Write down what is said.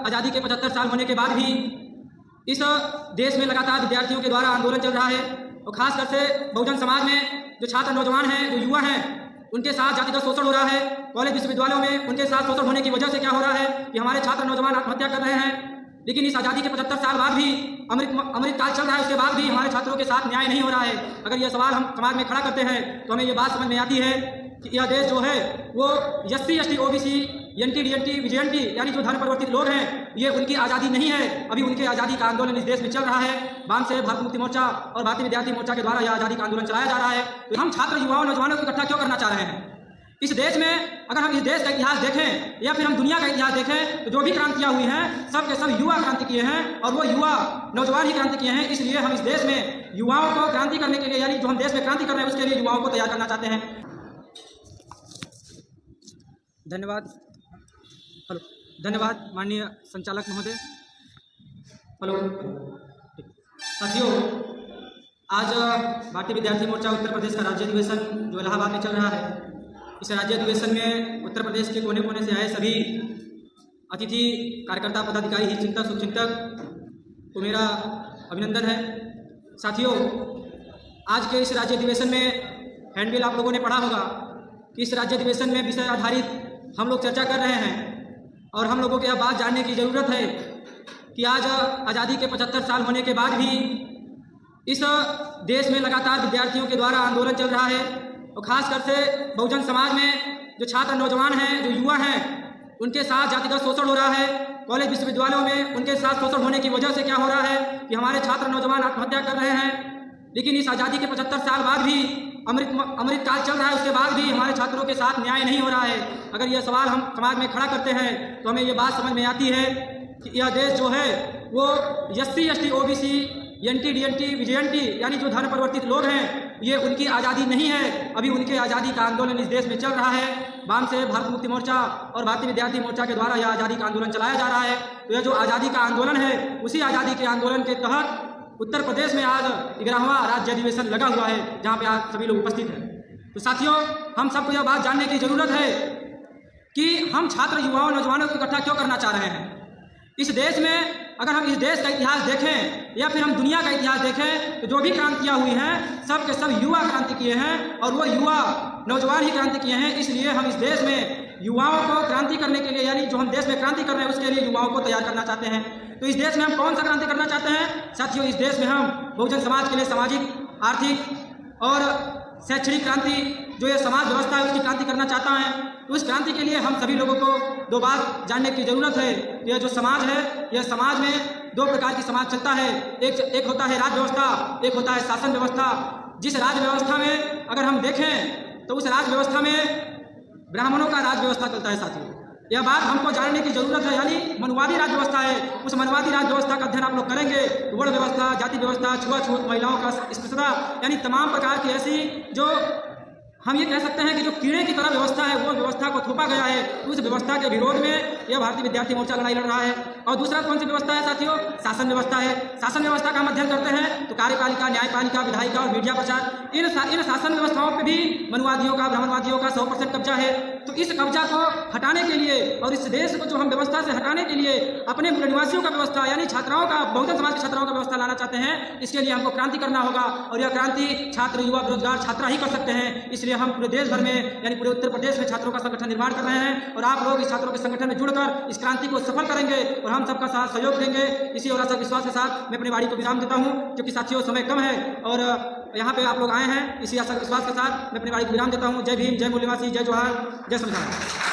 आज़ादी के 75 साल होने के बाद भी इस देश में लगातार विद्यार्थियों के द्वारा आंदोलन चल रहा है और खासकर से बहुजन समाज में जो छात्र नौजवान हैं, जो युवा हैं, उनके साथ जातिगत शोषण हो रहा है। कॉलेज विश्वविद्यालयों में उनके साथ शोषण होने की वजह से क्या हो रहा है कि हमारे छात्र नौजवान आत्महत्या कर रहे हैं। लेकिन इस आज़ादी के 75 साल बाद भी अमृत काल चल रहा है, उसके बाद भी हमारे छात्रों के साथ न्याय नहीं हो रहा है। अगर यह सवाल हम समाज में खड़ा करते हैं तो हमें ये बात समझ में आती है कि यह देश जो है वो SC ST OBC NT DNT VJNT यानी जो धर्म परिवर्तित लोग हैं, ये उनकी आज़ादी नहीं है। अभी उनके आज़ादी का आंदोलन इस देश में चल रहा है। वाम से भारत मुक्ति मोर्चा और भारतीय विद्यार्थी मोर्चा के द्वारा यह आज़ादी का आंदोलन चलाया जा रहा है। तो हम छात्र युवाओं नौजवानों को इकट्ठा क्यों करना चाह रहे हैं? इस देश में अगर हम इस देश का इतिहास देखें या फिर हम दुनिया का इतिहास देखें तो जो भी क्रांतियाँ हुई हैं सब के सब युवा क्रांति किए हैं और वो युवा नौजवान ही क्रांति किए हैं। इसलिए हम इस देश में युवाओं को क्रांति करने के लिए, यानी जो हम देश में क्रांति कर रहे हैं उसके लिए युवाओं को तैयार करना चाहते हैं। धन्यवाद। हेलो, धन्यवाद माननीय संचालक महोदय। हेलो साथियों, आज भारतीय विद्यार्थी मोर्चा उत्तर प्रदेश का राज्य अधिवेशन जो इलाहाबाद में चल रहा है, इस राज्य अधिवेशन में उत्तर प्रदेश के कोने कोने से आए सभी अतिथि कार्यकर्ता पदाधिकारी हित चिंतक शुभचिंतक को मेरा अभिनंदन है। साथियों, आज के इस राज्य अधिवेशन में हैंडबिल आप लोगों ने पढ़ा होगा कि इस राज्य अधिवेशन में विषय आधारित हम लोग चर्चा कर रहे हैं और हम लोगों को यह बात जानने की ज़रूरत है कि आज आज़ादी के 75 साल होने के बाद भी इस देश में लगातार विद्यार्थियों के द्वारा आंदोलन चल रहा है और ख़ासकर से बहुजन समाज में जो छात्र नौजवान हैं, जो युवा हैं, उनके साथ जातिगत शोषण हो रहा है। कॉलेज विश्वविद्यालयों में उनके साथ शोषण होने की वजह से क्या हो रहा है कि हमारे छात्र नौजवान आत्महत्या कर रहे हैं। लेकिन इस आज़ादी के 75 साल बाद भी अमृत काल चल रहा है, उसके बाद भी हमारे छात्रों के साथ न्याय नहीं हो रहा है। अगर यह सवाल हम समाज में खड़ा करते हैं तो हमें ये बात समझ में आती है कि यह देश जो है वो SC ST OBC NT DNT VJNT यानी जो धर्म परिवर्तित लोग हैं, ये उनकी आज़ादी नहीं है। अभी उनके आज़ादी का आंदोलन इस देश में चल रहा है। वाम से भारत मुक्ति मोर्चा और भारतीय विद्यार्थी मोर्चा के द्वारा यह आज़ादी का आंदोलन चलाया जा रहा है। तो यह जो आज़ादी का आंदोलन है, उसी आज़ादी के आंदोलन के तहत उत्तर प्रदेश में आज 11वां राज्य अधिवेशन लगा हुआ है, जहाँ पे आज सभी लोग उपस्थित हैं। तो साथियों, हम सबको यह बात जानने की ज़रूरत है कि हम छात्र युवाओं नौजवानों को इकट्ठा क्यों करना चाह रहे हैं। इस देश में अगर हम इस देश का इतिहास देखें या फिर हम दुनिया का इतिहास देखें तो जो भी क्रांतियाँ हुई हैं सब के सब युवा क्रांति किए हैं और वो युवा नौजवान ही क्रांति किए हैं। इसलिए हम इस देश में युवाओं को क्रांति करने के लिए, यानी जो हम देश में क्रांति कर रहे हैं उसके लिए युवाओं को तैयार करना चाहते हैं। तो इस देश में हम कौन सा क्रांति करना चाहते हैं? साथियों, इस देश में हम बहुजन समाज के लिए सामाजिक, आर्थिक और शैक्षणिक क्रांति, जो ये समाज व्यवस्था है उसकी क्रांति करना चाहता है। तो इस क्रांति के लिए हम सभी लोगों को दो बात जानने की ज़रूरत है। यह जो समाज है, यह समाज में दो प्रकार की समाज चलता है। एक होता है राज व्यवस्था, एक होता है शासन व्यवस्था। जिस राज व्यवस्था में अगर हम देखें तो उस राज व्यवस्था में ब्राह्मणों का राज व्यवस्था चलता है। साथियों, यह बात हमको जानने की ज़रूरत है, यानी मनवादी राज व्यवस्था है। उस मनवादी राज व्यवस्था का अध्ययन आप लोग करेंगे तो वर्ण व्यवस्था, जाति व्यवस्था, छुआछूत, महिलाओं का स्पृश्यता, यानी तमाम प्रकार की ऐसी जो हम ये कह सकते हैं कि जो कीड़े की तरह व्यवस्था है, वो व्यवस्था को थोपा गया है। उस व्यवस्था के विरोध में यह भारतीय विद्यार्थी मोर्चा लड़ाई लड़ रहा है। और दूसरा कौन सी व्यवस्था है साथियों? शासन व्यवस्था है। शासन व्यवस्था का हम अध्ययन करते हैं तो कार्यपालिका, न्यायपालिका, विधायिका और मीडिया प्रचार, इन शासन व्यवस्थाओं पर भी मनुवादियों का, ब्राह्मणवादियों का 100% कब्जा है। तो इस कब्जा को हटाने के लिए और इस देश को जो हम व्यवस्था से हटाने के लिए अपने मूल निवासियों का व्यवस्था, यानी छात्राओं का, बहुजन समाज के छात्राओं का व्यवस्था लाना चाहते हैं। इसके लिए हमको क्रांति करना होगा और यह क्रांति छात्र, युवा, बेरोजगार छात्रा ही कर सकते हैं। इसलिए हम पूरे देश भर में, यानी पूरे उत्तर प्रदेश में छात्रों का संगठन निर्माण कर रहे हैं और आप लोग इस छात्रों के संगठन में जुड़कर इस क्रांति को सफल करेंगे और हम सबका साथ सहयोग देंगे। इसी और आशा विश्वास के साथ मैं अपनी वाणी को विराम देता हूं, क्योंकि साथियों समय कम है और यहाँ पे आप लोग आए हैं। इसी आशा विश्वास के साथ मैं अपनी वाणी को विराम देता हूँ। जय भीम, जय मूल्यवासी, जय जोहार, जय संविधान।